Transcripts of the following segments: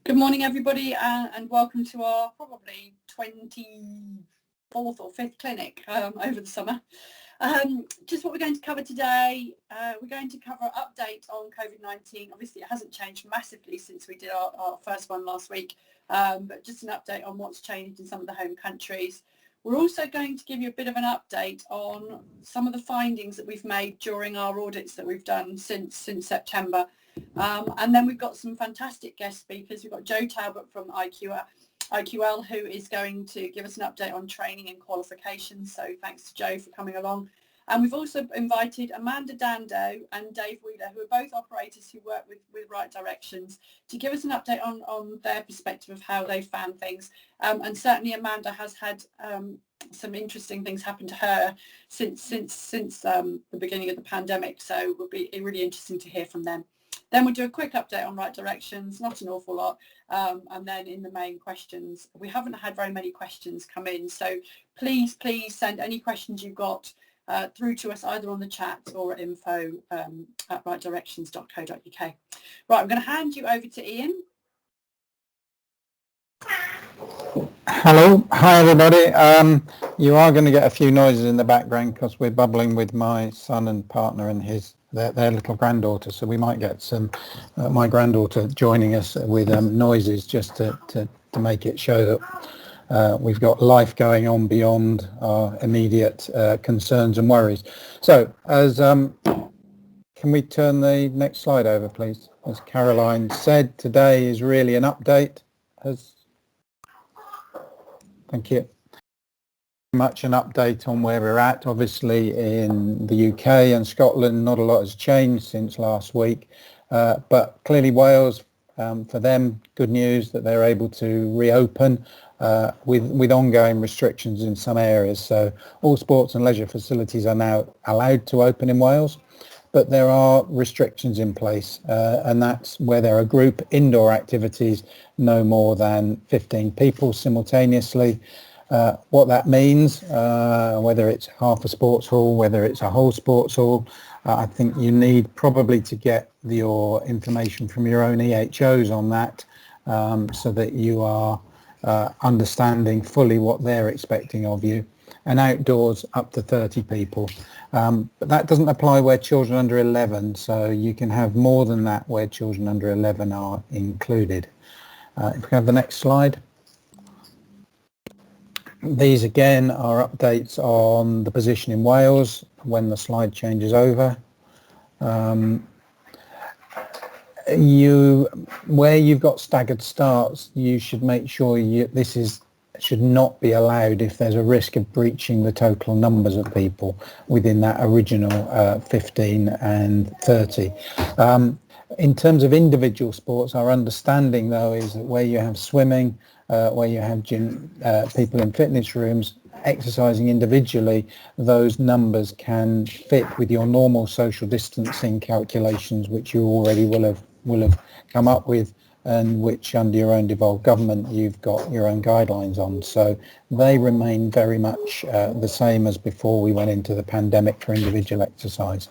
Good morning, everybody, and welcome to our probably 24th or 5th clinic over the summer. Just what we're going to cover today, we're going to cover an update on COVID-19. Obviously, it hasn't changed massively since we did our first one last week, but just an update on what's changed in some of the home countries. We're also going to give you a bit of an update on some of the findings that we've made during our audits that we've done since September. And then we've got some fantastic guest speakers. We've got Joe Talbot from IQL, who is going to give us an update on training and qualifications. So thanks to Joe for coming along. And we've also invited Amanda Dando and Dave Wheeler, who are both operators who work with Right Directions, to give us an update on their perspective of how they found things. And certainly Amanda has had some interesting things happen to her since the beginning of the pandemic. So it will be really interesting to hear from them. Then we'll do a quick update on Right Directions, not an awful lot, and then in the main questions. We haven't had very many questions come in, so please send any questions you've got through to us either on the chat or at info@rightdirections.co.uk. Right, I'm going to hand you over to Ian. Hello, hi everybody. You are going to get a few noises in the background because we're bubbling with my son and partner and their little granddaughter, so we might get some my granddaughter joining us with noises just to make it show that we've got life going on beyond our immediate concerns and worries. So can we turn the next slide over, please? As Caroline said, today is really an update. Thank you. Much an update on where we're at. Obviously in the UK and Scotland not a lot has changed since last week, but clearly Wales, for them, good news that they're able to reopen with ongoing restrictions in some areas. So all sports and leisure facilities are now allowed to open in Wales, but there are restrictions in place, and that's where there are group indoor activities no more than 15 people simultaneously. What that means, whether it's half a sports hall, whether it's a whole sports hall, I think you need probably to get your information from your own EHOs on that, so that you are understanding fully what they're expecting of you. And outdoors up to 30 people. But that doesn't apply where children under 11, so you can have more than that where children under 11 are included. If we can have the next slide. These again are updates on the position in Wales when the slide changes over. Where you've got staggered starts, you should make sure should not be allowed if there's a risk of breaching the total numbers of people within that original 15 and 30. In terms of individual sports, our understanding though is that where you have swimming, where you have people in fitness rooms exercising individually, those numbers can fit with your normal social distancing calculations, which you already will have come up with, and which under your own devolved government you've got your own guidelines on. So they remain very much the same as before we went into the pandemic for individual exercise,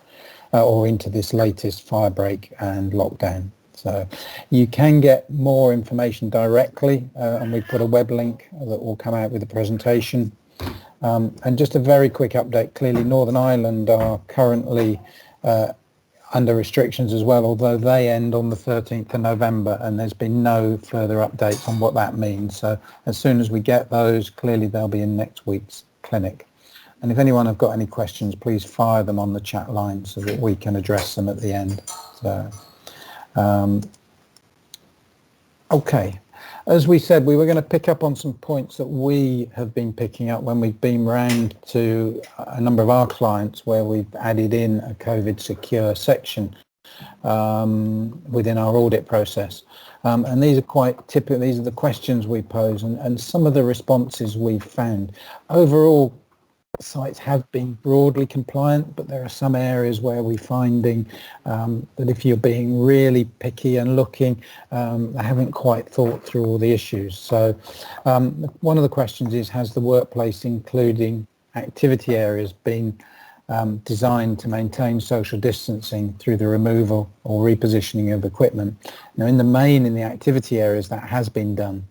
or into this latest firebreak and lockdown. So you can get more information directly, and we've put a web link that will come out with the presentation. And just a very quick update, clearly Northern Ireland are currently under restrictions as well, although they end on the 13th of November, and there's been no further updates on what that means. So as soon as we get those, clearly they'll be in next week's clinic. And if anyone have got any questions, please fire them on the chat line so that we can address them at the end. So, okay. As we said, we were going to pick up on some points that we have been picking up when we've been round to a number of our clients where we've added in a COVID secure section within our audit process. And these are quite typical. These are the questions we pose and some of the responses we've found. Overall, sites have been broadly compliant, but there are some areas where we're finding that if you're being really picky and looking, they haven't quite thought through all the issues. So one of the questions is, has the workplace including activity areas been designed to maintain social distancing through the removal or repositioning of equipment. Now, in the main, in the activity areas, that has been done.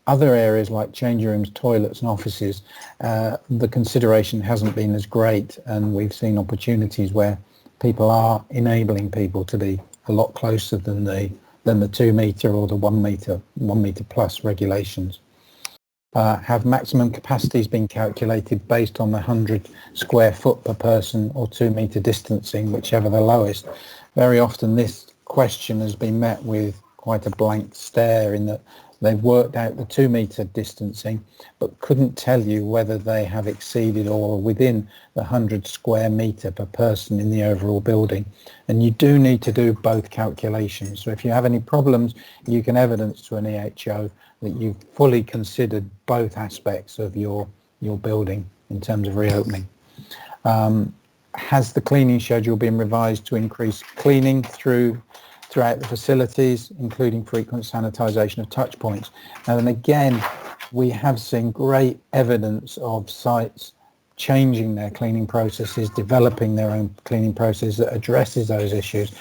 Other areas like change rooms, toilets and offices, the consideration hasn't been as great, and we've seen opportunities where people are enabling people to be a lot closer than the 2 metre or the 1 metre plus regulations. Have maximum capacities been calculated based on the 100 square foot per person or 2 metre distancing, whichever the lowest? Very often this question has been met with quite a blank stare, in that they've worked out the 2 metre distancing but couldn't tell you whether they have exceeded or within the 100 square metre per person in the overall building. And you do need to do both calculations. So if you have any problems, you can evidence to an EHO that you've fully considered both aspects of your building in terms of reopening. Has the cleaning schedule been revised to increase cleaning throughout the facilities, including frequent sanitisation of touch points? And again, we have seen great evidence of sites changing their cleaning processes, developing their own cleaning process that addresses those issues,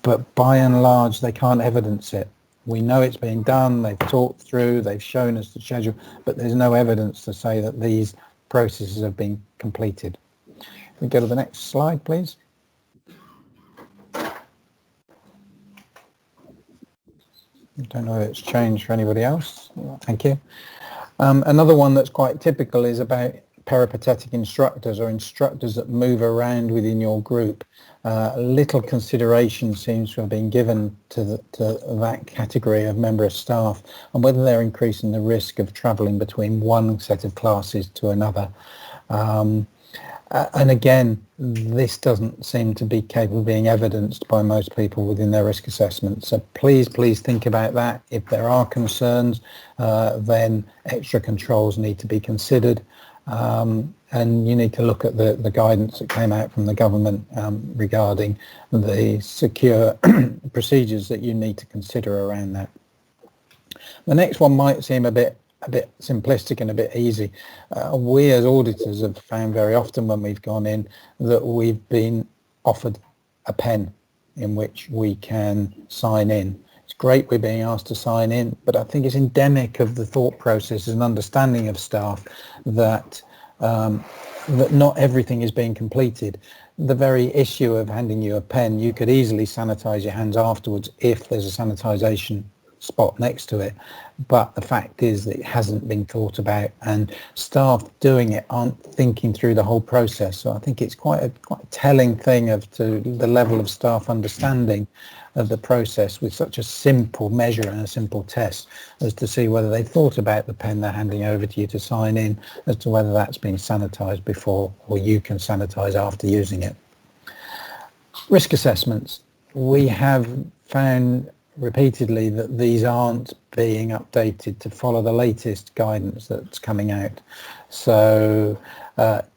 but by and large they can't evidence it. We know it's being done, they've talked through, they've shown us the schedule, but there's no evidence to say that these processes have been completed. Can we go to the next slide, please? I don't know if it's changed for anybody else. Thank you. Another one that's quite typical is about peripatetic instructors, or instructors that move around within your group. Little consideration seems to have been given to that category of member of staff, and whether they're increasing the risk of travelling between one set of classes to another. And again, this doesn't seem to be capable of being evidenced by most people within their risk assessment. So please think about that. If there are concerns, then extra controls need to be considered. And you need to look at the guidance that came out from the government regarding the secure procedures that you need to consider around that. The next one might seem a bit simplistic and a bit easy. We as auditors have found very often when we've gone in that we've been offered a pen in which we can sign in. It's great we're being asked to sign in, but I think it's endemic of the thought process and understanding of staff that that not everything is being completed. The very issue of handing you a pen, you could easily sanitize your hands afterwards if there's a sanitization spot next to it, but the fact is that it hasn't been thought about, and staff doing it aren't thinking through the whole process. So I think it's quite a telling thing to the level of staff understanding of the process with such a simple measure and a simple test, as to see whether they thought about the pen they're handing over to you to sign in, as to whether that's been sanitized before or you can sanitize after using it. Risk assessments. We have found repeatedly that these aren't being updated to follow the latest guidance that's coming out. So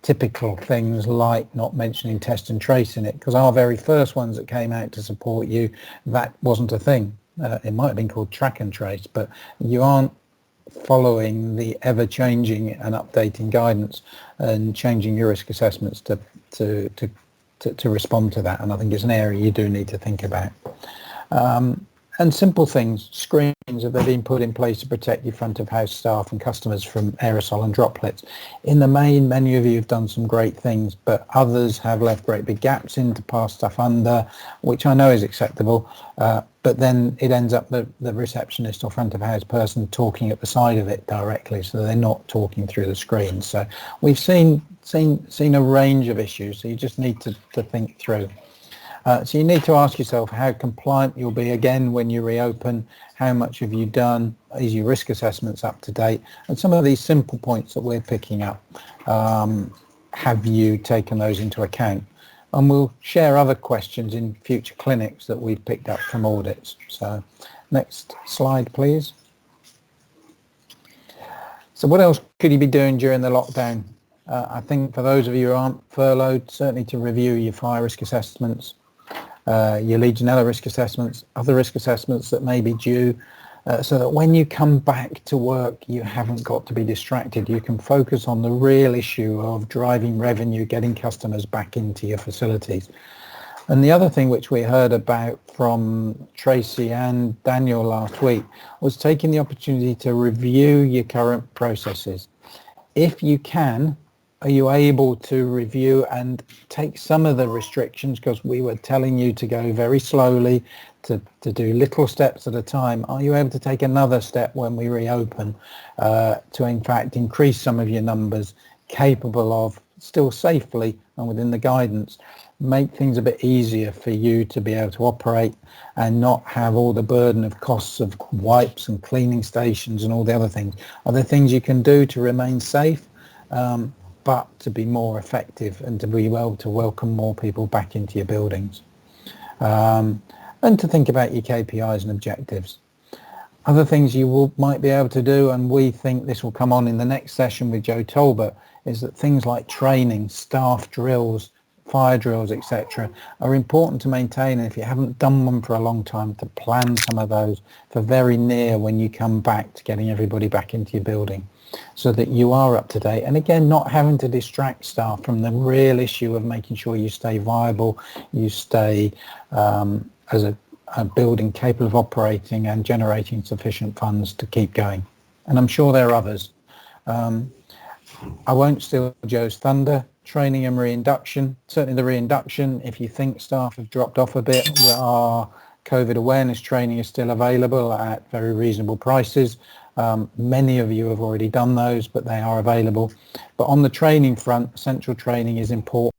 typical things like not mentioning test and trace in it, because our very first ones that came out to support you, that wasn't a thing. It might have been called track and trace, but you aren't following the ever-changing and updating guidance and changing your risk assessments to respond to that. And I think it's an area you do need to think about. And simple things, screens, have they been put in place to protect your front of house staff and customers from aerosol and droplets? In the main, many of you have done some great things, but others have left great big gaps in to pass stuff under, which I know is acceptable, but then it ends up the receptionist or front of house person talking at the side of it directly, so they're not talking through the screen. So we've seen a range of issues, so you just need to think through. So you need to ask yourself how compliant you'll be again when you reopen. How much have you done? Is your risk assessments up to date? And some of these simple points that we're picking up, have you taken those into account? And we'll share other questions in future clinics that we've picked up from audits. So next slide, please. So what else could you be doing during the lockdown? I think for those of you who aren't furloughed, certainly to review your fire risk assessments, your Legionella risk assessments, other risk assessments that may be due. so that when you come back to work, you haven't got to be distracted. You can focus on the real issue of driving revenue, getting customers back into your facilities. And the other thing which we heard about from Tracy and Daniel last week was taking the opportunity to review your current processes. If you can, are you able to review and take some of the restrictions, because we were telling you to go very slowly, to do little steps at a time. Are you able to take another step when we reopen to in fact increase some of your numbers, capable of still safely and within the guidance, make things a bit easier for you to be able to operate and not have all the burden of costs of wipes and cleaning stations and all the other things? Are there things you can do to remain safe, but to be more effective and to be able to welcome more people back into your buildings? And to think about your KPIs and objectives. Other things you might be able to do, and we think this will come on in the next session with Joe Talbot, is that things like training, staff drills, fire drills, etc., are important to maintain. And if you haven't done one for a long time, to plan some of those for very near when you come back to getting everybody back into your building, so that you are up to date. And again, not having to distract staff from the real issue of making sure you stay viable, you stay as a building capable of operating and generating sufficient funds to keep going. And I'm sure there are others. I won't steal Joe's thunder. Training and reinduction, certainly the reinduction, if you think staff have dropped off a bit, our COVID awareness training is still available at very reasonable prices. Many of you have already done those, but they are available. But on the training front, central training is important.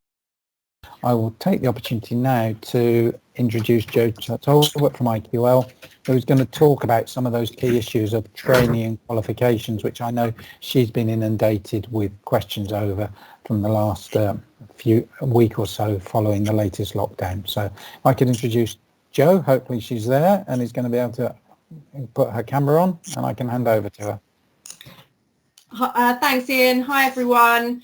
I will take the opportunity now to introduce Joe Talbot from IQL, who's going to talk about some of those key issues of training and qualifications, which I know she's been inundated with questions over from the last week or so following the latest lockdown. So if I could introduce Joe, hopefully she's there and is going to be able to put her camera on, and I can hand over to her. Thanks, Ian. Hi, everyone.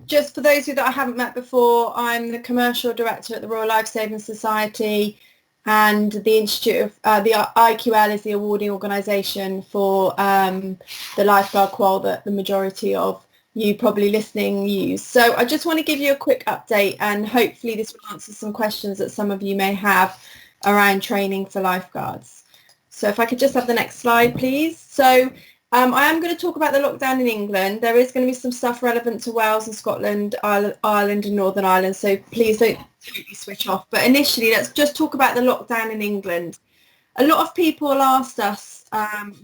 Just for those of you that I haven't met before, I'm the commercial director at the Royal Lifesaving Society, and the Institute of the IQL is the awarding organisation for the lifeguard qual that the majority of you probably listening use. So I just want to give you a quick update, and hopefully this will answer some questions that some of you may have around training for lifeguards. So if I could just have the next slide, please. So I am going to talk about the lockdown in England. There is going to be some stuff relevant to Wales and Scotland, Ireland and Northern Ireland, so please don't totally switch off. But initially, let's just talk about the lockdown in England. A lot of people asked us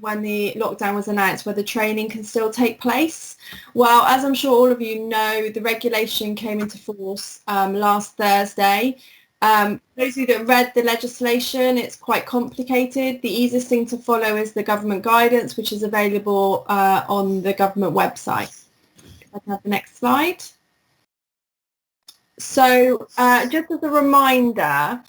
when the lockdown was announced whether training can still take place. Well, as I'm sure all of you know, the regulation came into force last Thursday. Those of you that read the legislation, it's quite complicated. The easiest thing to follow is the government guidance, which is available on the government website. If I can have the next slide. So just as a reminder,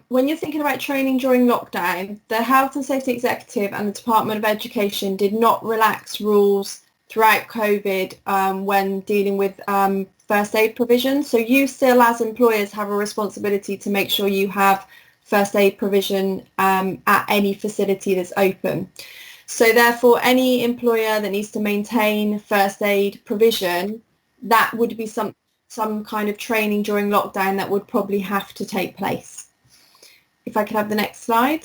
when you're thinking about training during lockdown, the Health and Safety Executive and the Department of Education did not relax rules throughout COVID when dealing with first aid provision. So you still, as employers, have a responsibility to make sure you have first aid provision at any facility that's open. So therefore, any employer that needs to maintain first aid provision, that would be some kind of training during lockdown that would probably have to take place. If I could have the next slide.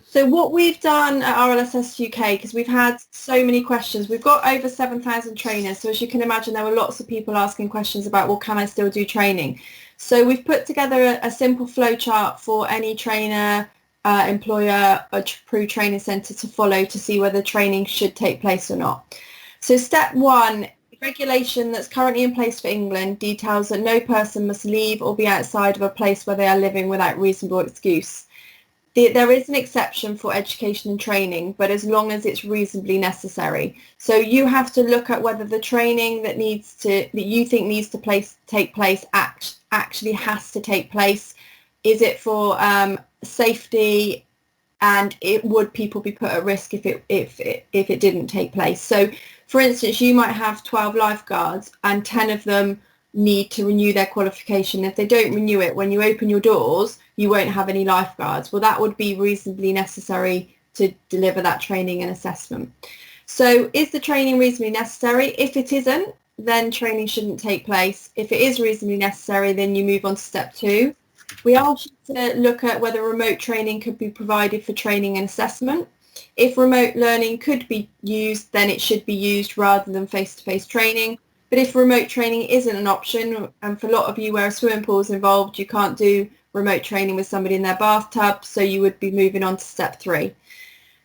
So what we've done at RLSS UK, because we've had so many questions, we've got over 7,000 trainers. So as you can imagine, there were lots of people asking questions about, well, can I still do training? So we've put together a simple flow chart for any trainer, employer, or approved training centre to follow to see whether training should take place or not. So step one, the regulation that's currently in place for England details that no person must leave or be outside of a place where they are living without reasonable excuse. There is an exception for education and training, but as long as it's reasonably necessary. So you have to look at whether the training that you think needs to take place actually has to take place. Is it for safety, and would people be put at risk if it didn't take place? So, for instance, you might have 12 lifeguards and 10 of them need to renew their qualification. If they don't renew it, when you open your doors, you won't have any lifeguards. Well, that would be reasonably necessary to deliver that training and assessment. So is the training reasonably necessary? If it isn't, then training shouldn't take place. If it is reasonably necessary, then you move on to step 2. We ask you to look at whether remote training could be provided for training and assessment. If remote learning could be used, then it should be used rather than face-to-face training. But if remote training isn't an option, and for a lot of you where a swimming pool is involved, you can't do remote training with somebody in their bathtub, so you would be moving on to step 3.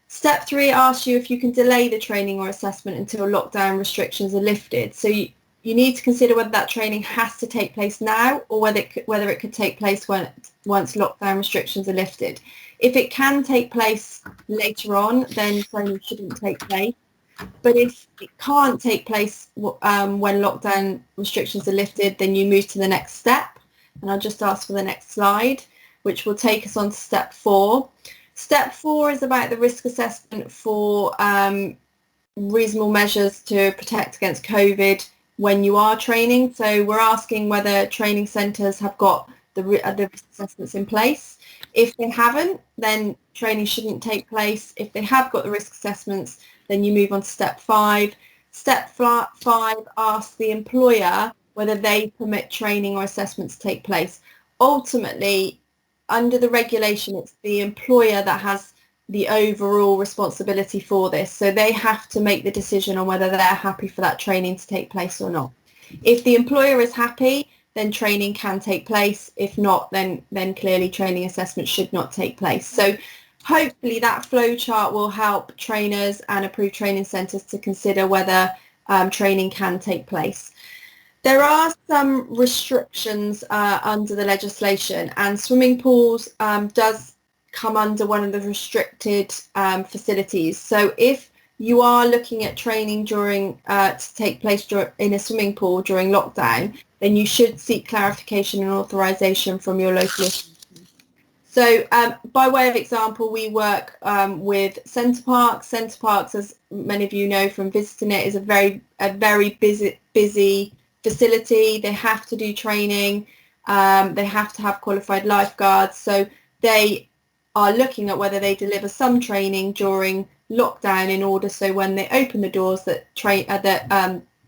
Step 3 asks you if you can delay the training or assessment until lockdown restrictions are lifted. So you need to consider whether that training has to take place now, or whether it could take place once lockdown restrictions are lifted. If it can take place later on, then training shouldn't take place. But if it can't take place when lockdown restrictions are lifted, then you move to the next step. And I'll just ask for the next slide, which will take us on to step 4. Step 4 is about the risk assessment for reasonable measures to protect against COVID when you are training. So we're asking whether training centres have got the risk assessments in place. If they haven't, then training shouldn't take place. If they have got the risk assessments, then you move on to step 5. Step 5 asks the employer whether they permit training or assessment to take place. Ultimately, under the regulation, it's the employer that has the overall responsibility for this. So they have to make the decision on whether they're happy for that training to take place or not. If the employer is happy, then training can take place. If not, then clearly training assessment should not take place. So hopefully that flow chart will help trainers and approved training centres to consider whether training can take place. There are some restrictions under the legislation, and swimming pools does come under one of the restricted facilities. So if you are looking at training to take place in a swimming pool during lockdown, then you should seek clarification and authorisation from your local authority. So by way of example, we work with Center Parcs. Center Parcs, as many of you know from visiting it, is a very busy facility. They have to do training. They have to have qualified lifeguards. So they are looking at whether they deliver some training during lockdown in order so when they open the doors that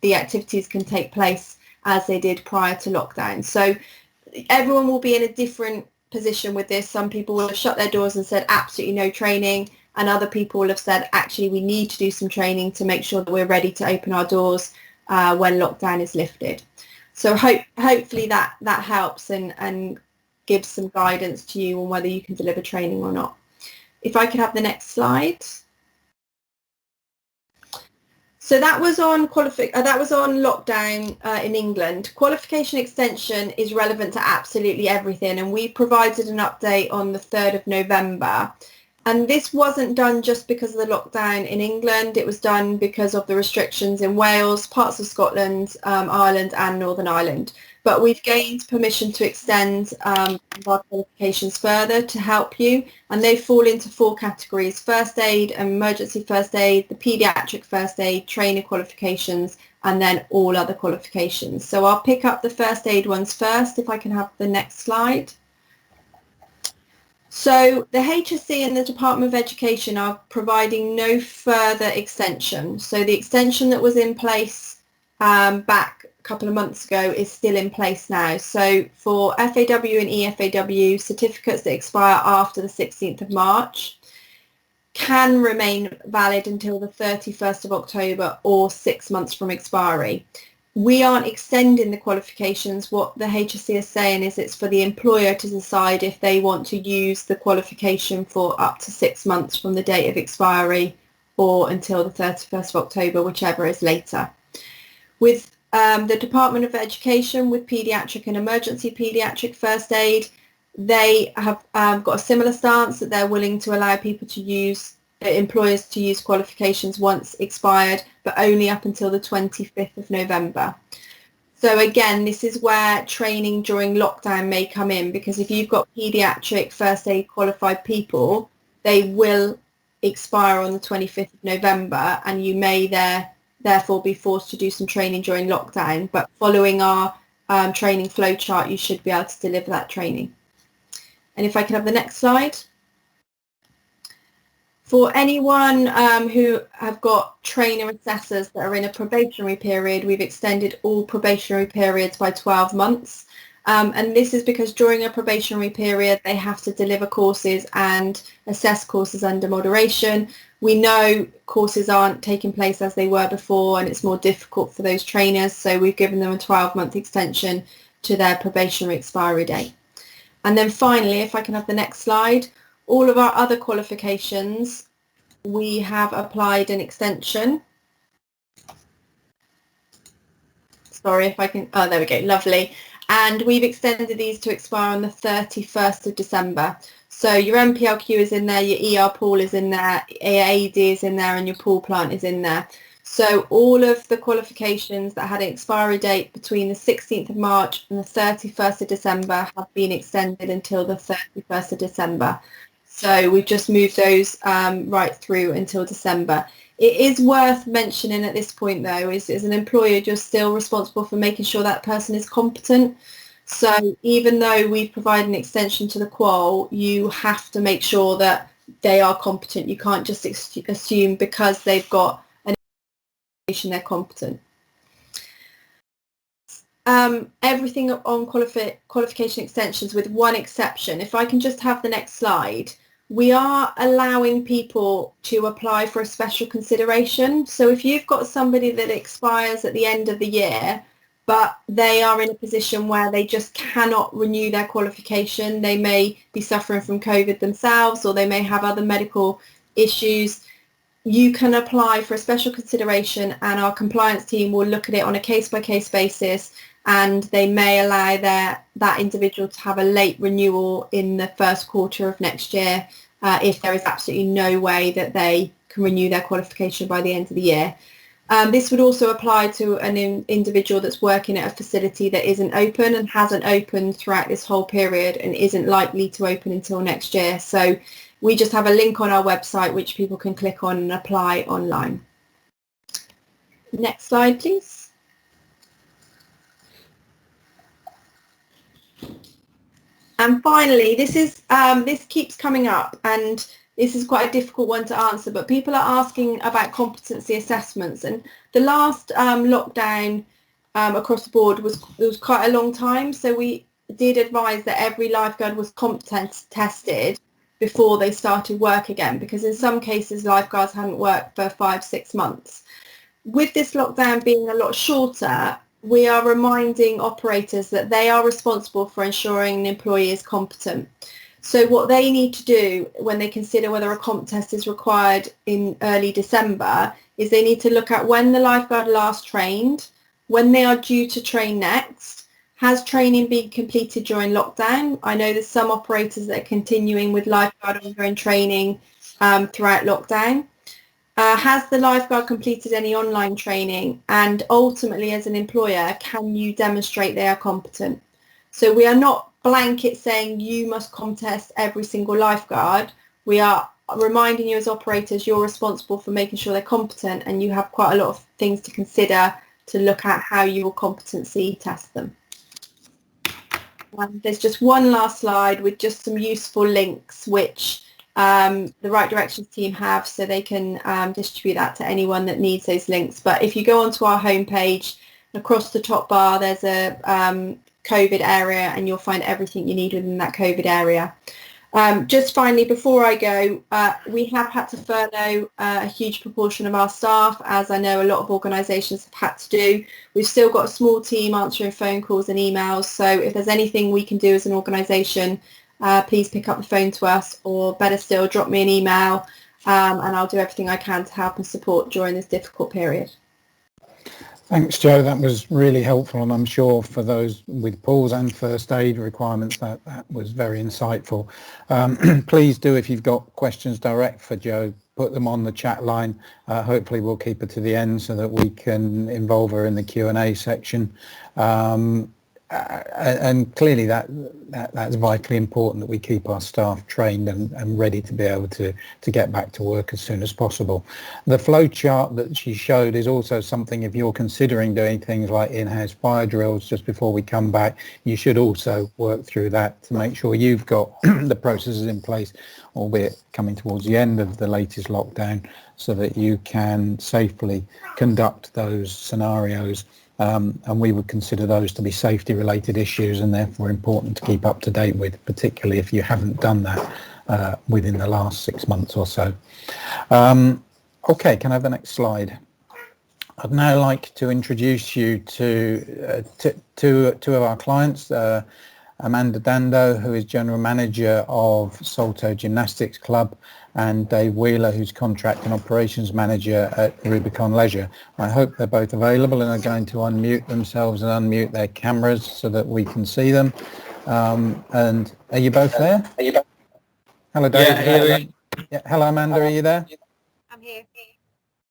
the activities can take place as they did prior to lockdown. So everyone will be in a different position with this. Some people will have shut their doors and said absolutely no training, and other people will have said actually we need to do some training to make sure that we're ready to open our doors when lockdown is lifted. So hopefully that helps and gives some guidance to you on whether you can deliver training or not. If I could have the next slide. So that was on lockdown in England. Qualification extension is relevant to absolutely everything, and we provided an update on the 3rd of November. And this wasn't done just because of the lockdown in England. It was done because of the restrictions in Wales, parts of Scotland, Ireland and Northern Ireland. But we've gained permission to extend our qualifications further to help you, and they fall into 4 categories: first aid, emergency first aid, the paediatric first aid, trainer qualifications, and then all other qualifications. So I'll pick up the first aid ones first, if I can have the next slide. So the HSC and the Department of Education are providing no further extension. So the extension that was in place back a couple of months ago is still in place now. So for FAW and EFAW, certificates that expire after the 16th of March can remain valid until the 31st of October or 6 months from expiry. We aren't extending the qualifications. What the HSC is saying is it's for the employer to decide if they want to use the qualification for up to 6 months from the date of expiry or until the 31st of October, whichever is later. With the Department of Education, with paediatric and emergency paediatric first aid, they have got a similar stance that they're willing to allow people to use, employers to use qualifications once expired, but only up until the 25th of November. So again, this is where training during lockdown may come in, because if you've got paediatric first aid qualified people, they will expire on the 25th of November, and you may therefore be forced to do some training during lockdown. But following our training flow chart, you should be able to deliver that training. And if I can have the next slide. For anyone who have got trainer assessors that are in a probationary period, we've extended all probationary periods by 12 months. And this is because during a probationary period, they have to deliver courses and assess courses under moderation. We know courses aren't taking place as they were before, and it's more difficult for those trainers. So we've given them a 12-month extension to their probationary expiry date. And then finally, if I can have the next slide, all of our other qualifications, we have applied an extension. Sorry if I can, oh, there we go, lovely. And we've extended these to expire on the 31st of December. So your MPLQ is in there, your ER pool is in there, AAD is in there, and your pool plant is in there. So all of the qualifications that had an expiry date between the 16th of March and the 31st of December have been extended until the 31st of December. So we've just moved those right through until December. It is worth mentioning at this point, though, is as an employer, you're still responsible for making sure that person is competent. So even though we've provided an extension to the qual, you have to make sure that they are competent. You can't just assume because they've got an education they're competent. Everything on qualification extensions with one exception. If I can just have the next slide. We are allowing people to apply for a special consideration. So if you've got somebody that expires at the end of the year, but they are in a position where they just cannot renew their qualification, they may be suffering from COVID themselves, or they may have other medical issues, you can apply for a special consideration, and our compliance team will look at it on a case-by-case basis, and they may allow that individual to have a late renewal in the first quarter of next year if there is absolutely no way that they can renew their qualification by the end of the year. This would also apply to an individual that's working at a facility that isn't open and hasn't opened throughout this whole period and isn't likely to open until next year. So we just have a link on our website which people can click on and apply online. Next slide, please. And finally, this keeps coming up, and this is quite a difficult one to answer, but people are asking about competency assessments. And the last lockdown across the board was quite a long time, so we did advise that every lifeguard was competency tested before they started work again, because in some cases lifeguards hadn't worked for 5-6 months. With this lockdown being a lot shorter, we are reminding operators that they are responsible for ensuring an employee is competent. So what they need to do when they consider whether a comp test is required in early December is they need to look at when the lifeguard last trained, when they are due to train next, has training been completed during lockdown? I know there's some operators that are continuing with lifeguard ongoing training throughout lockdown. Has the lifeguard completed any online training? And ultimately, as an employer, can you demonstrate they are competent? So we are not blanket saying you must contest every single lifeguard. We are reminding you as operators you're responsible for making sure they're competent, and you have quite a lot of things to consider to look at how you will competency test them. There's just one last slide with just some useful links which the Right Directions team have, so they can distribute that to anyone that needs those links. But if you go onto our homepage, across the top bar there's a COVID area, and you'll find everything you need within that COVID area. Just finally, before I go, we have had to furlough a huge proportion of our staff, as I know a lot of organisations have had to do. We've still got a small team answering phone calls and emails, so if there's anything we can do as an organisation, please pick up the phone to us, or better still, drop me an email, and I'll do everything I can to help and support during this difficult period. Thanks, Jo. That was really helpful, and I'm sure for those with pools and first aid requirements that was very insightful. Please do, if you've got questions direct for Jo, put them on the chat line. Hopefully we'll keep her to the end so that we can involve her in the Q&A section. and clearly that's vitally important, that we keep our staff trained and ready to be able to get back to work as soon as possible. The flow chart that she showed is also something, if you're considering doing things like in-house fire drills just before we come back, you should also work through that to make sure you've got the processes in place, albeit coming towards the end of the latest lockdown, so that you can safely conduct those scenarios. And we would consider those to be safety related issues, and therefore important to keep up to date with, particularly if you haven't done that within the last 6 months or so. Okay, can I have the next slide? I'd now like to introduce you to two of our clients, Amanda Dando, who is General Manager of Salto Gymnastics Club, and Dave Wheeler, who's Contract and Operations Manager at Rubicon Leisure. I hope they're both available and are going to unmute themselves and unmute their cameras so that we can see them. And are you both there? Hello, Dave. Yeah, hello, Amanda. Are you there? I'm here.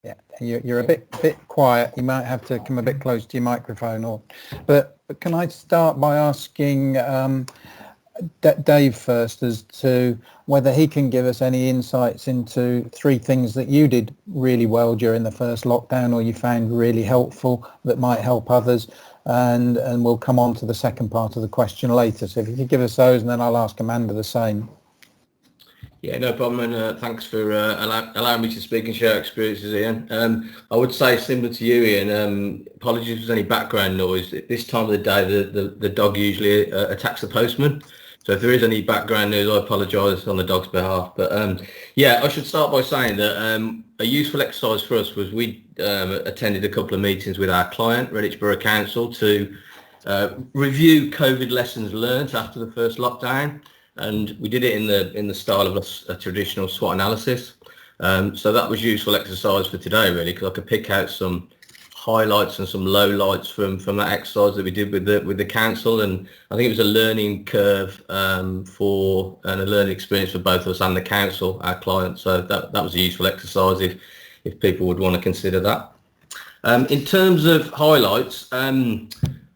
Yeah, you're a bit quiet. You might have to come a bit close to your microphone. But can I start by asking Dave first as to whether he can give us any insights into 3 things that you did really well during the first lockdown, or you found really helpful that might help others, and we'll come on to the second part of the question later. So if you could give us those, and then I'll ask Amanda the same. Yeah, no problem, and thanks for allowing me to speak and share experiences, Ian. I would say, similar to you, Ian, apologies if there's any background noise. At this time of the day, the dog usually attacks the postman. So if there is any background noise, I apologise on the dog's behalf. But yeah, I should start by saying that a useful exercise for us was we attended a couple of meetings with our client, Redditch Borough Council, to review COVID lessons learned after the first lockdown. And we did it in the style of a traditional SWOT analysis. So that was useful exercise for today, really, because I could pick out some highlights and some lowlights from that exercise that we did with the council. And I think it was a learning curve and a learning experience for both of us and the council, our client. So that was a useful exercise if people would want to consider that. In terms of highlights,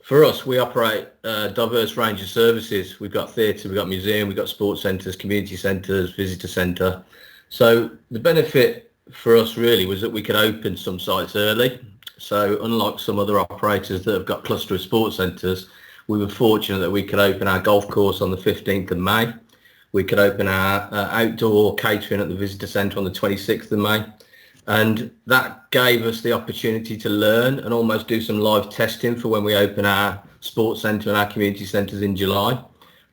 for us, we operate a diverse range of services. We've got theatre, we've got museum, we've got sports centres, community centres, visitor centre. So the benefit for us really was that we could open some sites early. So unlike some other operators that have got cluster of sports centres, we were fortunate that we could open our golf course on the 15th of May. We could open our outdoor catering at the visitor centre on the 26th of May. And that gave us the opportunity to learn and almost do some live testing for when we open our sports centre and our community centres in July.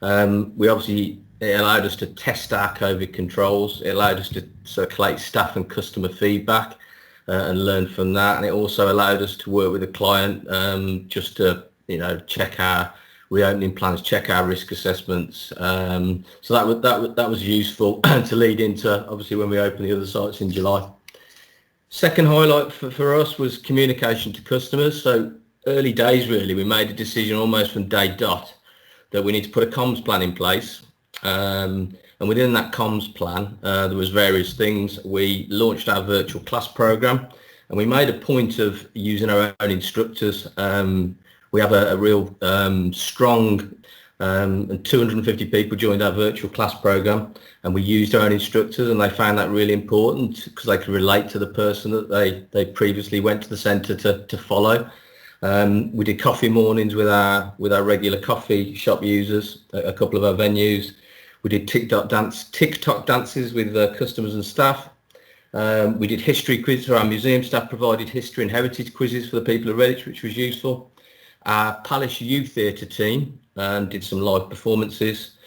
It allowed us to test our COVID controls. It allowed us to collate staff and customer feedback and learn from that. And it also allowed us to work with the client just to, check our reopening plans, check our risk assessments. So that was useful to lead into, obviously, when we open the other sites in July. Second highlight for us was communication to customers. So early days, really, we made a decision almost from day dot that we need to put a comms plan in place. And within that comms plan, there was various things. We launched our virtual class program, and we made a point of using our own instructors. We have a real strong, and 250 people joined our virtual class program, and we used our own instructors, and they found that really important because they could relate to the person that they previously went to the centre to follow. We did coffee mornings with our regular coffee shop users, a couple of our venues. We did TikTok dances with customers and staff. We did history quizzes for our museum staff, provided history and heritage quizzes for the people of Redditch, which was useful. Our Palace Youth Theatre team did some live performances.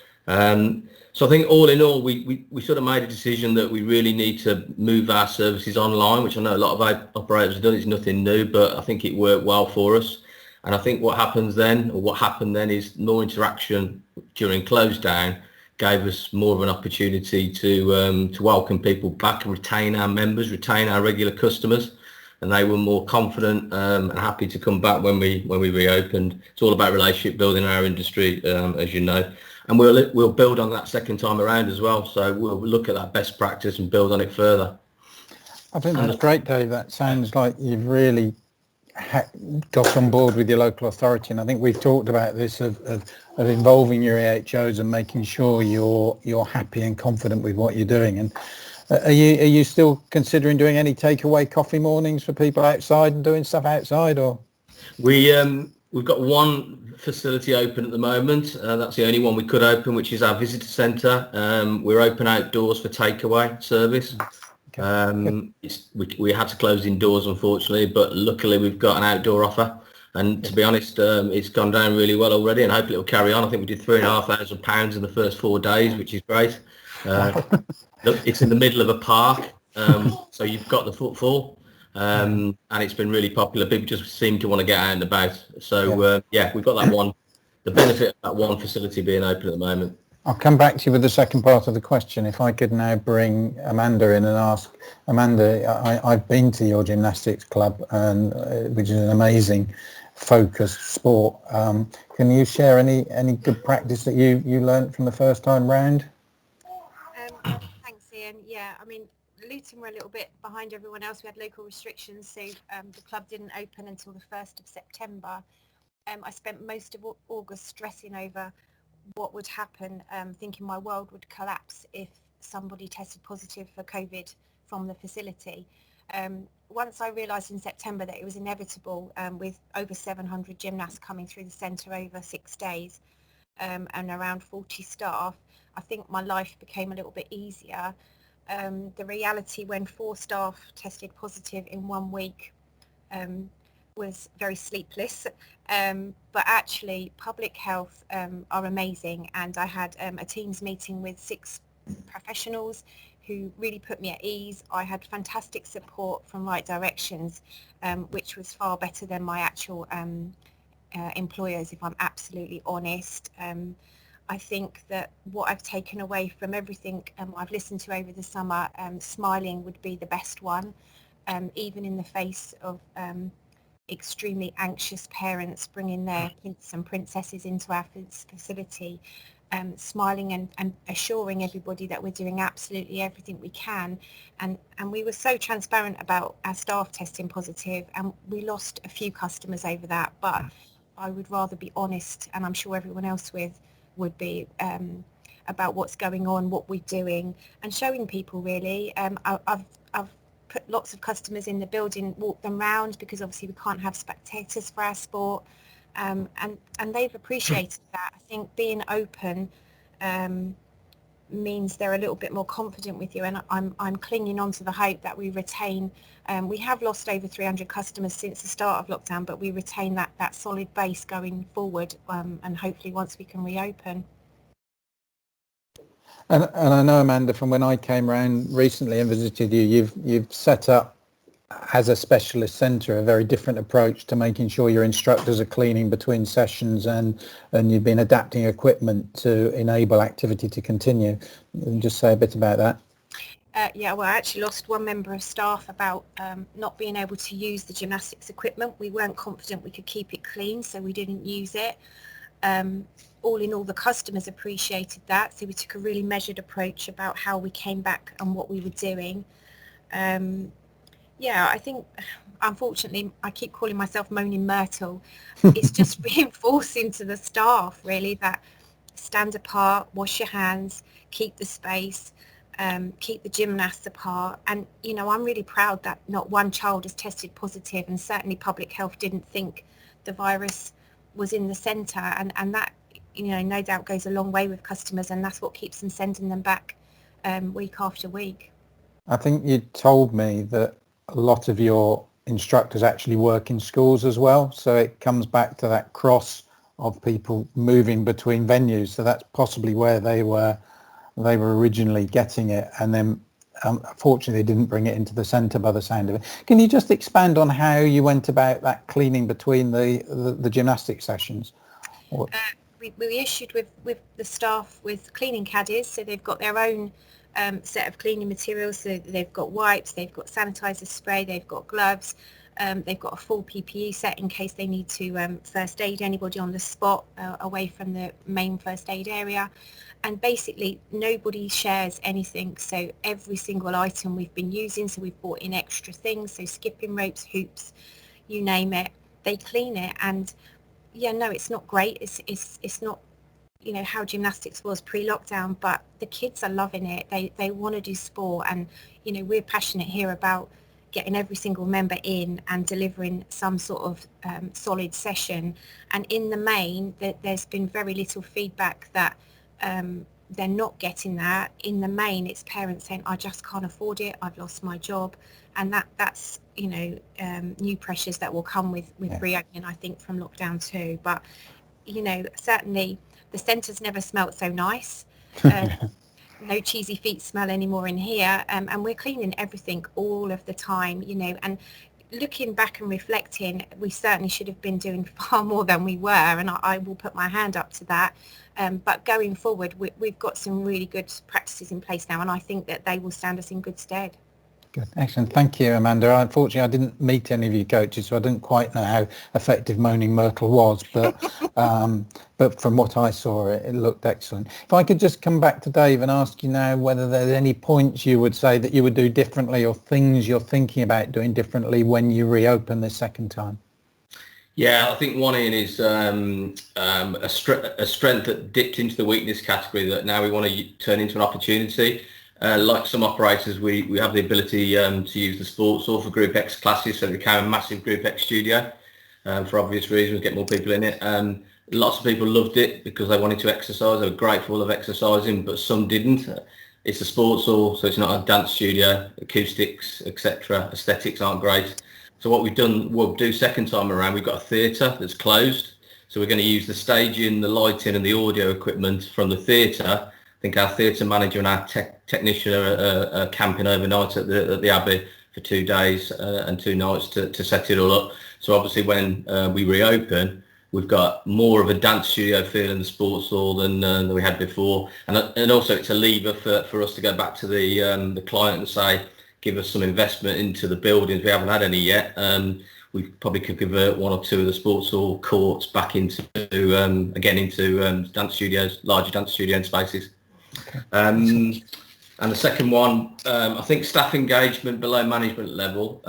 So I think all in all, we sort of made a decision that we really need to move our services online, which I know a lot of our operators have done. It's nothing new, but I think it worked well for us. And I think what happened then is more interaction during close down gave us more of an opportunity to welcome people back and retain our members, retain our regular customers. And they were more confident and happy to come back when we reopened. It's all about relationship building in our industry, as you know. And we'll build on that second time around as well. So we'll look at that best practice and build on it further. I think that's great, Dave. That sounds like you've really got on board with your local authority, and I think we've talked about this of involving your EHOs and making sure you're happy and confident with what you're doing. And are you still considering doing any takeaway coffee mornings for people outside and doing stuff outside, or? We've got one facility open at the moment. That's the only one we could open, which is our visitor centre. We're open outdoors for takeaway service. We had to close indoors, unfortunately, but luckily we've got an outdoor offer. And to be honest, it's gone down really well already, and hopefully it'll carry on. I think we did £3,500 in the first 4 days, which is great. Look, it's in the middle of a park, so you've got the footfall. And it's been really popular. People just seem to want to get out and about. So we've got that one, the benefit of that one facility being open at the moment. I'll come back to you with the second part of the question. If I could now bring Amanda in and ask, Amanda, I've been to your gymnastics club, and which is an amazing focused sport. Can you share any good practice that you learnt from the first time round? Thanks, Ian. Yeah, I mean, Luton were a little bit behind everyone else. We had local restrictions, so the club didn't open until the 1st of September. I spent most of August stressing over what would happen, thinking my world would collapse if somebody tested positive for COVID from the facility. Once I realised in September that it was inevitable, with over 700 gymnasts coming through the centre over 6 days, and around 40 staff, I think my life became a little bit easier. The reality when 4 staff tested positive in 1 week was very sleepless, but actually public health are amazing, and I had a Teams meeting with 6 professionals who really put me at ease. I had fantastic support from Right Directions, which was far better than my actual employers, if I'm absolutely honest. I think that what I've taken away from everything I've listened to over the summer, smiling would be the best one, even in the face of extremely anxious parents bringing their princes and princesses into our facility, smiling and assuring everybody that we're doing absolutely everything we can. And we were so transparent about our staff testing positive, and we lost a few customers over that, but I would rather be honest, and I'm sure everyone else would be, about what's going on, what we're doing, and showing people really. I've put lots of customers in the building, walk them round, because obviously we can't have spectators for our sport, and they've appreciated that. I think being open means they're a little bit more confident with you, and I'm clinging on to the hope that we retain. We have lost over 300 customers since the start of lockdown, but we retain that solid base going forward, and hopefully once we can reopen. And I know, Amanda, from when I came around recently and visited you, you've set up as a specialist centre a very different approach to making sure your instructors are cleaning between sessions, and you've been adapting equipment to enable activity to continue. Just say a bit about that. Yeah, well, I actually lost 1 member of staff about not being able to use the gymnastics equipment. We weren't confident we could keep it clean, so we didn't use it. All in all, the customers appreciated that, so we took a really measured approach about how we came back and what we were doing. Yeah, I think, unfortunately, I keep calling myself Moaning Myrtle. It's just reinforcing to the staff, really, that stand apart, wash your hands, keep the space, keep the gymnasts apart. And, you know, I'm really proud that not one child has tested positive, and certainly public health didn't think the virus was in the centre, and that, you know, no doubt goes a long way with customers, and that's what keeps them sending them back week after week. I think you told me that a lot of your instructors actually work in schools as well, so it comes back to that cross of people moving between venues. So that's possibly where they were originally getting it, and then unfortunately they didn't bring it into the centre by the sound of it. Can you just expand on how you went about that cleaning between the gymnastics sessions? We issued with the staff with cleaning caddies, so they've got their own set of cleaning materials. So they've got wipes, they've got sanitizer spray, they've got gloves, they've got a full PPE set in case they need to first aid anybody on the spot away from the main first aid area. And basically nobody shares anything, so every single item we've been using, so we've bought in extra things, so skipping ropes, hoops, you name it, they clean it. And yeah, no, it's not great. It's not, you know, how gymnastics was pre-lockdown, but the kids are loving it. They want to do sport, and you know, we're passionate here about getting every single member in and delivering some sort of solid session. And in the main, there's been very little feedback that they're not getting that. In the main, it's parents saying, I just can't afford it, I've lost my job. And that's, you know, new pressures that will come with reopening, I think, from lockdown too. But, you know, certainly the centre's never smelt so nice. No cheesy feet smell anymore in here, and we're cleaning everything all of the time, you know. And looking back and reflecting, we certainly should have been doing far more than we were, and I will put my hand up to that. But going forward, we've got some really good practices in place now, and I think that they will stand us in good stead. Good, excellent. Thank you, Amanda. Unfortunately, I didn't meet any of you coaches, so I didn't quite know how effective Moaning Myrtle was, but from what I saw, it looked excellent. If I could just come back to Dave and ask you now whether there's any points you would say that you would do differently, or things you're thinking about doing differently when you reopen the second time. Yeah, I think one in is a strength that dipped into the weakness category that now we want to turn into an opportunity. Like some operators, we have the ability to use the sports hall for Group X classes, so it became a massive Group X studio for obvious reasons, get more people in it. Lots of people loved it because they wanted to exercise, they were grateful of exercising, but some didn't. It's a sports hall, so it's not a dance studio, acoustics, etc. Aesthetics aren't great. So what we'll do second time around, we've got a theatre that's closed, so we're going to use the staging, the lighting and the audio equipment from the theatre. I think our theatre manager and our technician are camping overnight at the Abbey for 2 days and 2 nights to set it all up. So obviously when we reopen, we've got more of a dance studio feel in the sports hall than we had before. And also it's a lever for us to go back to the client and say, give us some investment into the buildings. We haven't had any yet. We probably could convert 1 or 2 of the sports hall courts back into dance studios, larger dance studio spaces. Okay. And the second one, I think staff engagement below management level.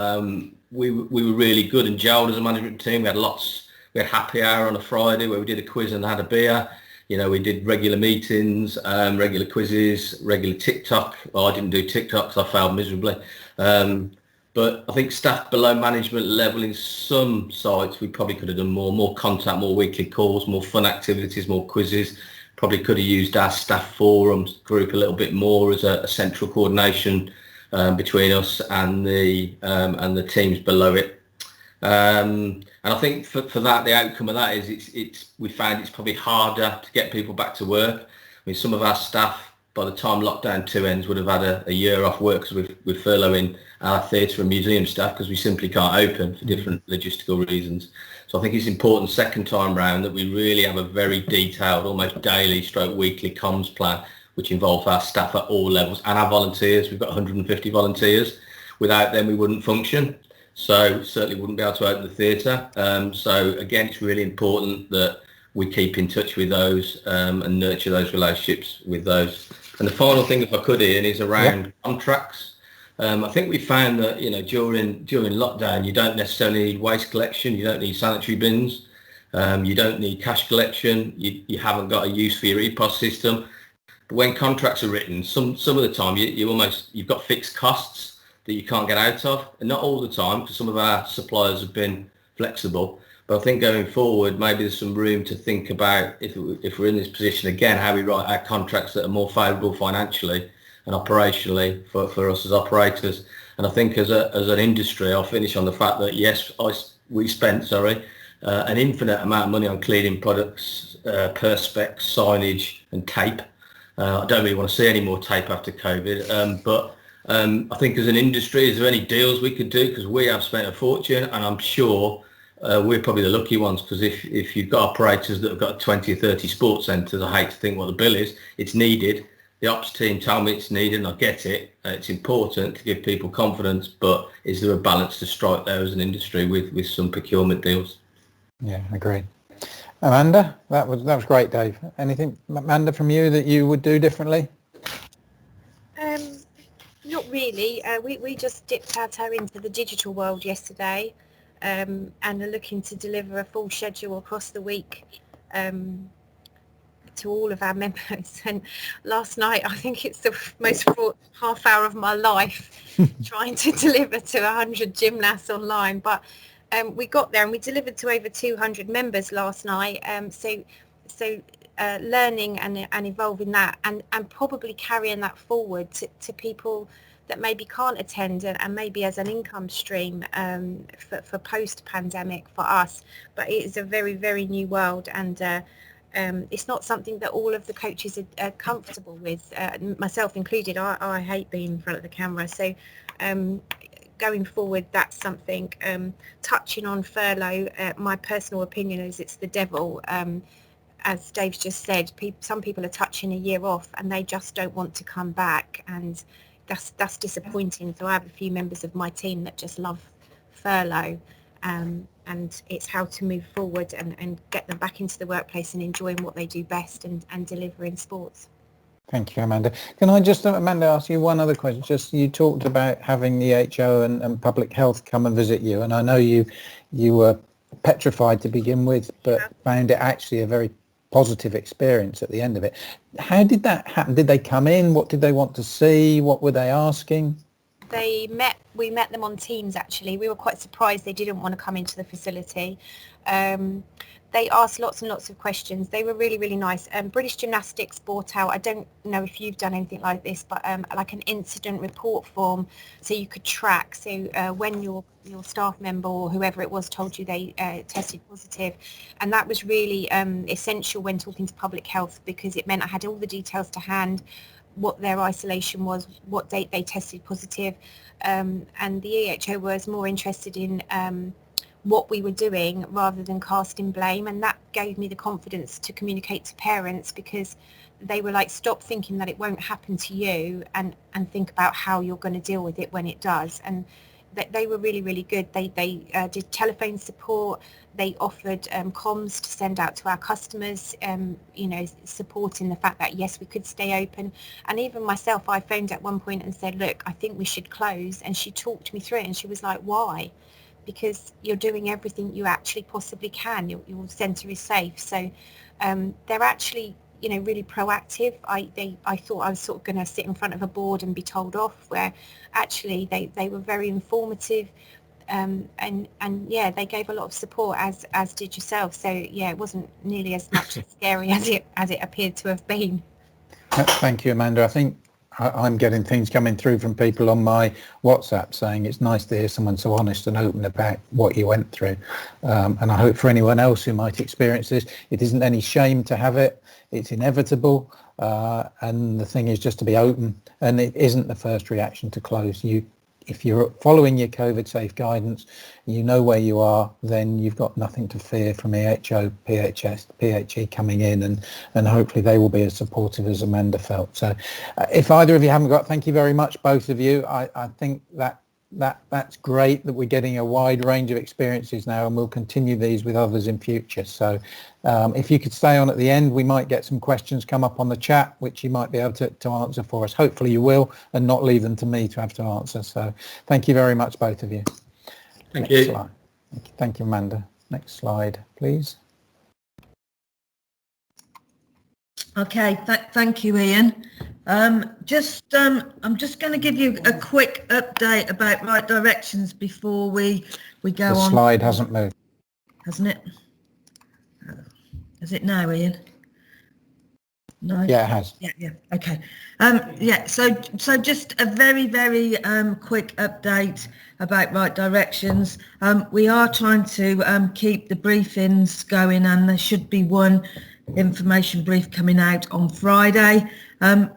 We were really good and gelled as a management team. We had happy hour on a Friday where we did a quiz and had a beer. You know, we did regular meetings, regular quizzes, regular TikTok. Well, I didn't do TikTok because I failed miserably. But I think staff below management level in some sites, we probably could have done more contact, more weekly calls, more fun activities, more quizzes. Probably could have used our staff forums group a little bit more as a central coordination between us and the teams below it. And I think for that, the outcome of that is we found it's probably harder to get people back to work. I mean, some of our staff, by the time lockdown 2 ends, would have had a year off work because we're furloughing our theatre and museum staff because we simply can't open for different logistical reasons. So I think it's important second time round that we really have a very detailed, almost daily / weekly comms plan, which involves our staff at all levels and our volunteers. We've got 150 volunteers. Without them, we wouldn't function. So certainly wouldn't be able to open the theatre. So again, it's really important that we keep in touch with those and nurture those relationships with those. And the final thing, if I could, Ian, is around contracts. I think we found that, you know, during lockdown, you don't necessarily need waste collection, you don't need sanitary bins, you don't need cash collection, you haven't got a use for your EPOS system. But when contracts are written, some of the time you've got fixed costs that you can't get out of, and not all the time, because some of our suppliers have been flexible. But I think going forward, maybe there's some room to think about if we're in this position again, how we write our contracts that are more favourable financially and operationally for us as operators. And I think as an industry, I'll finish on the fact that yes, we spent an infinite amount of money on cleaning products, perspex, signage and tape. I don't really want to see any more tape after COVID, but I think as an industry, is there any deals we could do? Because we have spent a fortune, and I'm sure we're probably the lucky ones, because if you've got operators that have got 20 or 30 sports centres, I hate to think what the bill is, it's needed. The ops team tell me it's needed, and I get it. It's important to give people confidence, but is there a balance to strike there as an industry with some procurement deals? Yeah, agreed. Amanda, that was great, Dave. Anything, Amanda, from you that you would do differently? Not really. We just dipped our toe into the digital world yesterday. and are looking to deliver a full schedule across the week to all of our members. And last night, I think it's the most fraught half hour of my life trying to deliver to 100 gymnasts online. But we got there and we delivered to over 200 members last night. So learning and evolving that and probably carrying that forward to people that maybe can't attend and maybe as an income stream for post-pandemic for us. But it is a very, very new world, and it's not something that all of the coaches are comfortable with, myself included. I hate being in front of the camera. So going forward, that's something. Touching on furlough, my personal opinion is it's the devil. As Dave's just said, some people are touching a year off and they just don't want to come back, and that's disappointing. So I have a few members of my team that just love furlough, and it's how to move forward and get them back into the workplace and enjoying what they do best and delivering sports. Thank you, Amanda. Can I just, Amanda, ask you one other question? Just, you talked about having the HO and Public Health come and visit you, and I know you were petrified to begin with, but found it actually a very positive experience at the end of it. How did that happen? Did they come in? What did they want to see? What were they asking? We met them on Teams, actually. We were quite surprised they didn't want to come into the facility. They asked lots and lots of questions. They were really, really nice. British Gymnastics brought out, I don't know if you've done anything like this, but like an incident report form, so you could track. So when your staff member or whoever it was told you they tested positive, and that was really essential when talking to Public Health, because it meant I had all the details to hand, what their isolation was, what date they tested positive, and the EHO was more interested in what we were doing rather than casting blame, and that gave me the confidence to communicate to parents, because they were like, stop thinking that it won't happen to you and think about how you're going to deal with it when it does. And they were really, really good. They did telephone support. They offered comms to send out to our customers, supporting the fact that, yes, we could stay open. And even myself, I phoned at one point and said, look, I think we should close. And she talked me through it, and she was like, why? Because you're doing everything you actually possibly can. Your centre is safe. So they're actually, really proactive. I thought I was sort of going to sit in front of a board and be told off, where actually they were very informative, and yeah, they gave a lot of support, as did yourself. So yeah, it wasn't nearly as much as scary as it appeared to have been. Thank you, Amanda. I think I'm getting things coming through from people on my WhatsApp saying it's nice to hear someone so honest and open about what you went through. And I hope for anyone else who might experience this, it isn't any shame to have it. It's inevitable. And the thing is just to be open. And it isn't the first reaction to close. If you're following your COVID safe guidance, you know where you are, then you've got nothing to fear from EHO, PHS, PHE coming in, and hopefully they will be as supportive as Amanda felt. So if either of you haven't got, thank you very much, both of you. I think that's great that we're getting a wide range of experiences now, and we'll continue these with others in future. So if you could stay on at the end, we might get some questions come up on the chat, which you might be able to answer for us. Hopefully you will, and not leave them to me to have to answer. So thank you very much, both of you. Thank Next you. Slide. Thank you, Amanda. Next slide, please. Okay, thank you, Ian. I'm just going to give you a quick update about Right Directions before we go on. The slide hasn't moved. Hasn't it? Is it now, Ian? No. Yeah, it has. Yeah. Okay. Yeah. So just a very, very quick update about Right Directions. We are trying to keep the briefings going, and there should be one information brief coming out on Friday.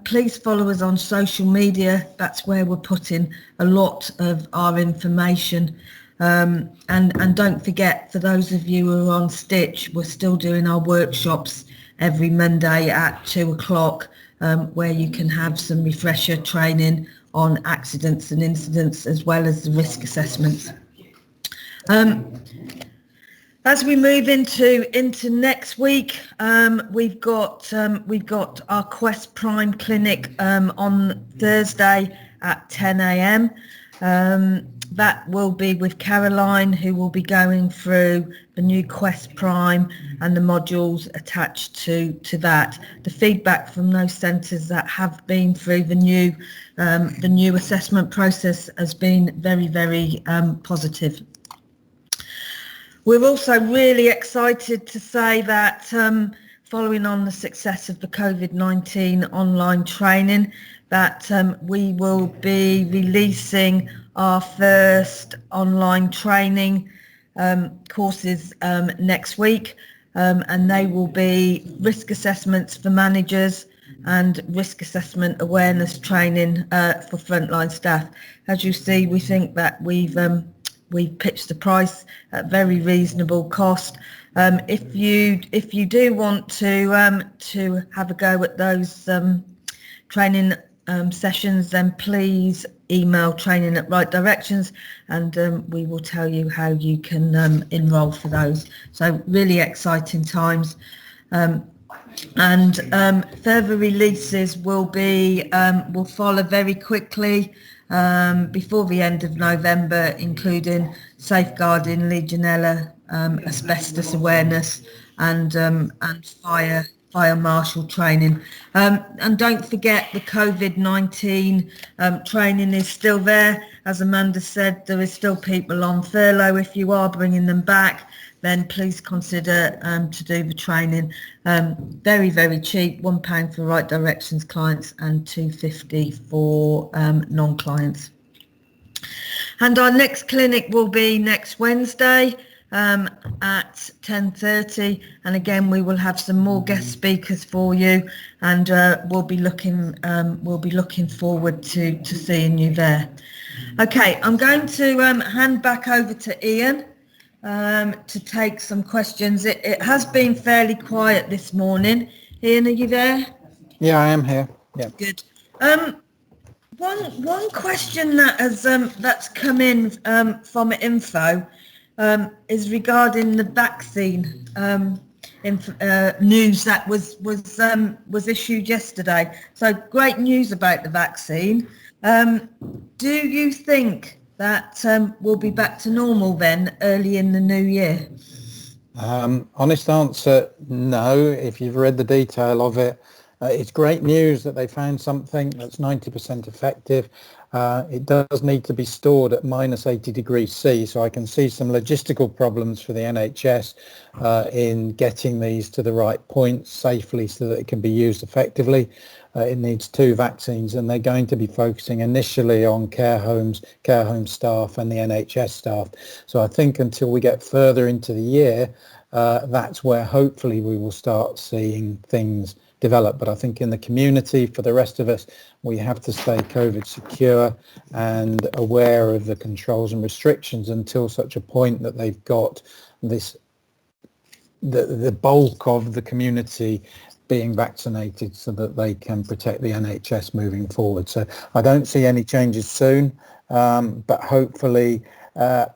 Please follow us on social media. That's where we're putting a lot of our information. And don't forget, for those of you who are on Stitch, we're still doing our workshops every Monday at 2:00, where you can have some refresher training on accidents and incidents, as well as the risk assessments. As we move into next week, we've got our Quest Prime clinic on Thursday at 10 a.m. That will be with Caroline, who will be going through the new Quest Prime and the modules attached to that. The feedback from those centres that have been through the new assessment process has been very, very positive. We're also really excited to say that following on the success of the COVID-19 online training, that we will be releasing our first online training courses next week, and they will be risk assessments for managers and risk assessment awareness training for frontline staff. As you see, we think that we've pitched the price at very reasonable cost. If you do want to have a go at those training sessions, then please email training at Right Directions, and we will tell you how you can enrol for those. So really exciting times. And further releases will follow very quickly before the end of November, including safeguarding Legionella, asbestos awareness, and fire marshal training. And don't forget, the COVID-19 training is still there. As Amanda said, there is still people on furlough. If you are bringing them back, then please consider to do the training. Very, very cheap, £1 for Right Directions clients and £2.50 for non-clients. And our next clinic will be next Wednesday at 10:30, and again we will have some more guest speakers for you, and we'll be looking forward to seeing you there. Okay, I'm going to hand back over to Ian to take some questions. It has been fairly quiet this morning. Ian, are you there? Yeah, I am here. Yeah. Good. One question that has that's come in from info is regarding the vaccine news that was issued yesterday. So great news about the vaccine. Do you think that we'll be back to normal then early in the new year? Honest answer, no. If you've read the detail of it, it's great news that they found something that's 90% effective. It does need to be stored at minus 80 degrees C, so I can see some logistical problems for the NHS in getting these to the right point safely so that it can be used effectively. It needs 2 vaccines, and they're going to be focusing initially on care home staff and the NHS staff. So I think until we get further into the year, that's where hopefully we will start seeing things develop. But I think in the community, for the rest of us, we have to stay COVID secure and aware of the controls and restrictions until such a point that they've got this, the bulk of the community being vaccinated so that they can protect the NHS moving forward. So I don't see any changes soon, but hopefully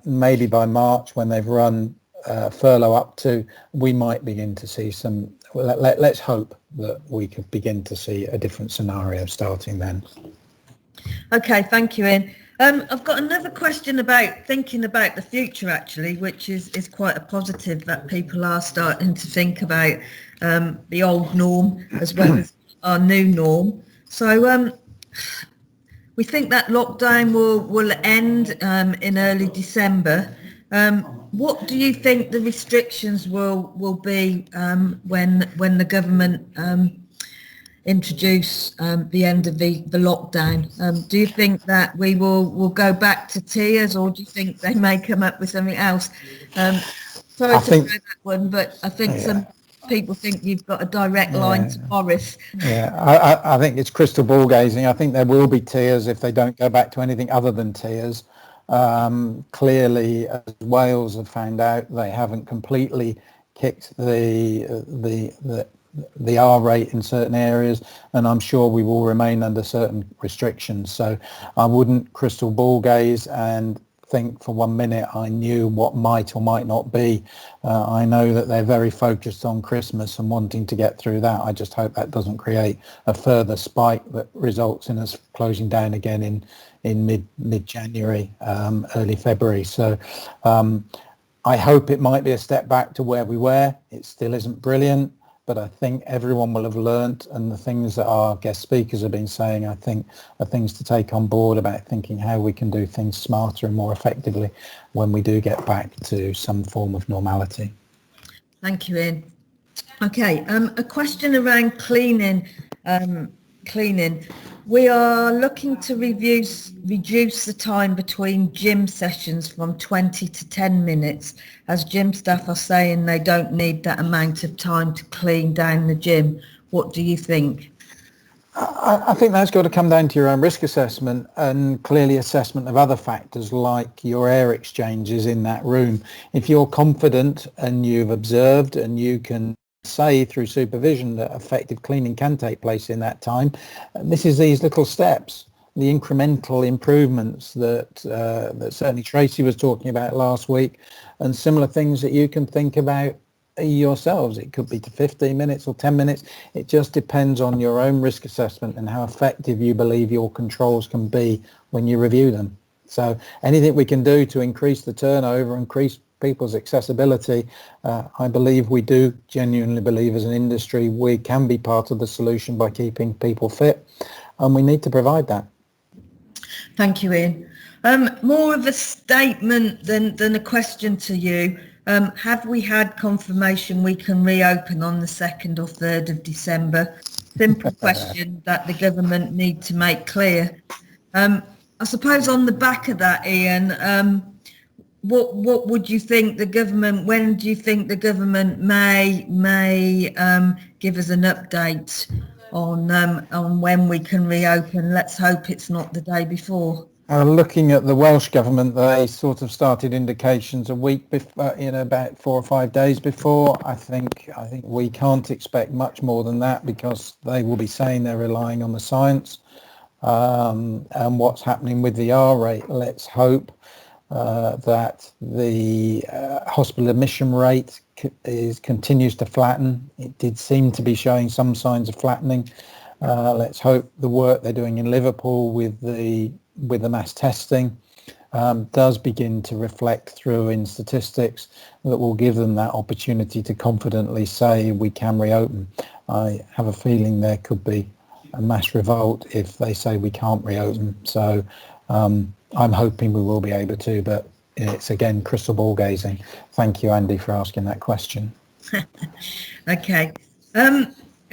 maybe by March, when they've run furlough up to, we might begin to see some, let's hope that we could begin to see a different scenario starting then. Okay, thank you, Ian. I've got another question about thinking about the future, actually, which is quite a positive, that people are starting to think about the old norm as well as our new norm. So we think that lockdown will end in early December. What do you think the restrictions will be when the government introduce the end of the lockdown? Do you think that we will go back to tiers, or do you think they may come up with something else? Sorry to throw that one, but I think some people think you've got a direct line to Boris. Yeah, I think it's crystal ball gazing. I think there will be tiers if they don't go back to anything other than tiers. Clearly, as Wales have found out, they haven't completely kicked the R rate in certain areas, and I'm sure we will remain under certain restrictions. So I wouldn't crystal ball gaze and think for 1 minute I knew what might or might not be. I know that they're very focused on Christmas and wanting to get through that. I just hope that doesn't create a further spike that results in us closing down again in mid-January, early February. So I hope it might be a step back to where we were. It still isn't brilliant, but I think everyone will have learnt, and the things that our guest speakers have been saying, I think, are things to take on board about thinking how we can do things smarter and more effectively when we do get back to some form of normality. Thank you, Ian. Okay, a question around cleaning. We are looking to reduce the time between gym sessions from 20 to 10 minutes, as gym staff are saying they don't need that amount of time to clean down the gym. What do you think? I think that's got to come down to your own risk assessment and clearly assessment of other factors like your air exchanges in that room. If you're confident and you've observed and you can say through supervision that effective cleaning can take place in that time, this is these little steps, the incremental improvements that certainly Tracy was talking about last week, and similar things that you can think about yourselves. It could be to 15 minutes or 10 minutes. It just depends on your own risk assessment and how effective you believe your controls can be when you review them. So anything we can do to increase the turnover, increase people's accessibility, I believe we do genuinely believe as an industry we can be part of the solution by keeping people fit, and we need to provide that. Thank you, Ian. More of a statement than a question to you. Have we had confirmation we can reopen on the 2nd or 3rd of December? Simple question that the government need to make clear. I suppose on the back of that, Ian, what would you think the government, when do you think the government may give us an update on when we can reopen? Let's hope it's not the day before. Looking at the Welsh government, they sort of started indications a week before, about 4 or 5 days before. I think we can't expect much more than that, because they will be saying they're relying on the science and what's happening with the R rate. Let's hope that the hospital admission rate continues to flatten. It did seem to be showing some signs of flattening. Let's hope the work they're doing in Liverpool with the mass testing does begin to reflect through in statistics that will give them that opportunity to confidently say we can reopen. I have a feeling there could be a mass revolt if they say we can't reopen. So I'm hoping we will be able to, but it's again crystal ball gazing. Thank you, Andy, for asking that question. Okay.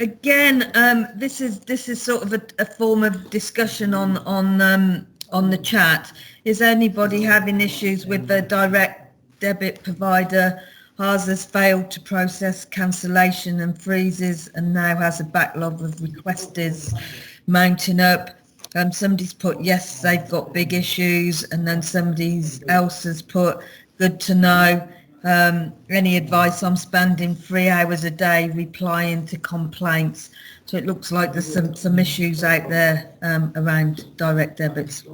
Again, this is sort of a form of discussion on the chat. Is anybody having issues with the direct debit provider? Ours has failed to process cancellation and freezes, and now has a backlog of requests mounting up. Somebody's put, yes, they've got big issues, and then somebody else has put, good to know. Any advice? I'm spending 3 hours a day replying to complaints. So it looks like there's some issues out there around direct debits.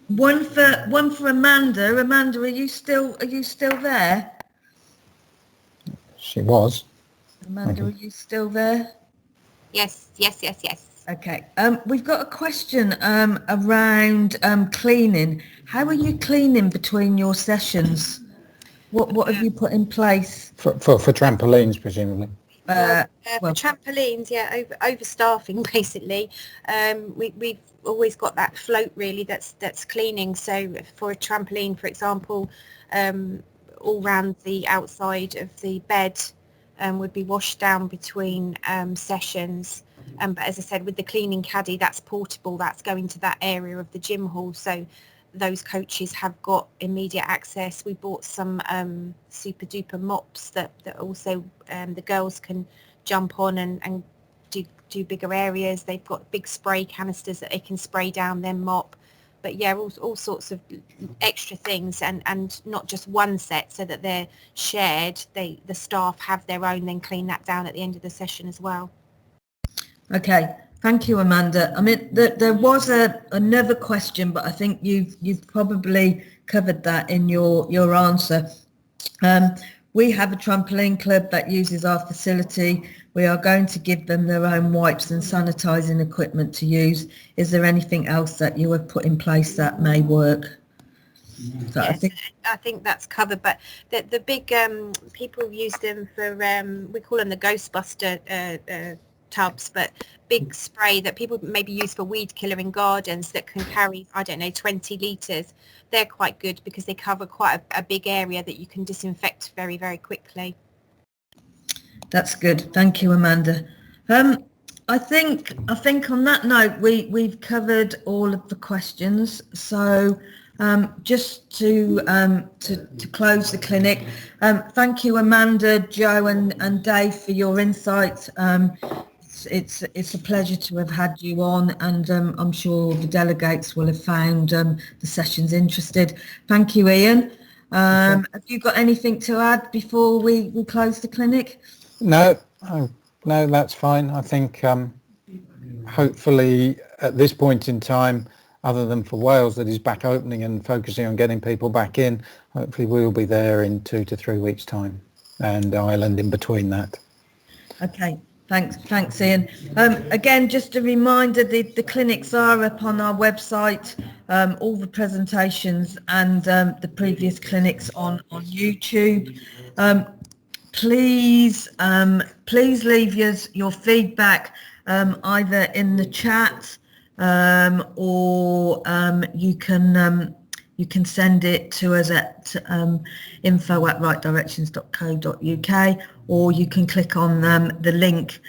One for Amanda. Amanda, are you still there? She was. Amanda, are you still there? Yes. Okay. We've got a question around cleaning. How are you cleaning between your sessions? What have you put in place? For trampolines, presumably. For trampolines, yeah, overstaffing basically. We've always got that float really that's cleaning. So for a trampoline, for example, all round the outside of the bed would be washed down between sessions. But as I said, with the cleaning caddy, that's portable, that's going to that area of the gym hall. So those coaches have got immediate access. We bought some super duper mops that also the girls can jump on and do bigger areas. They've got big spray canisters that they can spray down their mop. But yeah, all sorts of extra things, and not just one set, so that they're shared. The staff have their own, then clean that down at the end of the session as well. Okay. Thank you, Amanda. I mean, there was another question, but I think you've probably covered that in your answer. We have a trampoline club that uses our facility. We are going to give them their own wipes and sanitising equipment to use. Is there anything else that you have put in place that may work? So yes, I think that's covered, but the big people use them for we call them the Ghostbuster tubs, but big spray that people maybe use for weed killer in gardens that can carry, I don't know, 20 litres. They're quite good because they cover quite a big area that you can disinfect very, very quickly. That's good. Thank you, Amanda. I think on that note, we've covered all of the questions. So just to close the clinic, thank you, Amanda, Joe and Dave, for your insights. It's a pleasure to have had you on, and I'm sure the delegates will have found the sessions interested. Thank you, Ian. Have you got anything to add before we close the clinic? No, that's fine. I think hopefully at this point in time, other than for Wales that is back opening and focusing on getting people back in, hopefully we'll be there in 2 to 3 weeks' time, and Ireland in between that. Okay. Thanks, Ian. Again, just a reminder, the clinics are up on our website, all the presentations and the previous clinics on YouTube. Please leave us your feedback either in the chat or you can send it to us at info@rightdirections.co.uk, or you can click on the link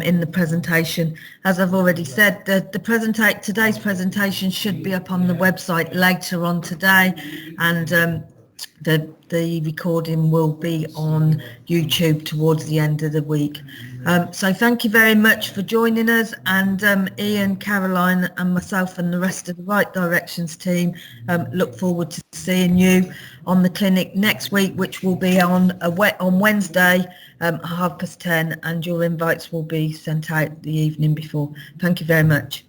in the presentation. As I've already said, today's presentation should be up on the website later on today, and the recording will be on YouTube towards the end of the week. So thank you very much for joining us, and Ian, Caroline and myself and the rest of the Right Directions team look forward to seeing you on the clinic next week, which will be on Wednesday, 10:30, and your invites will be sent out the evening before. Thank you very much.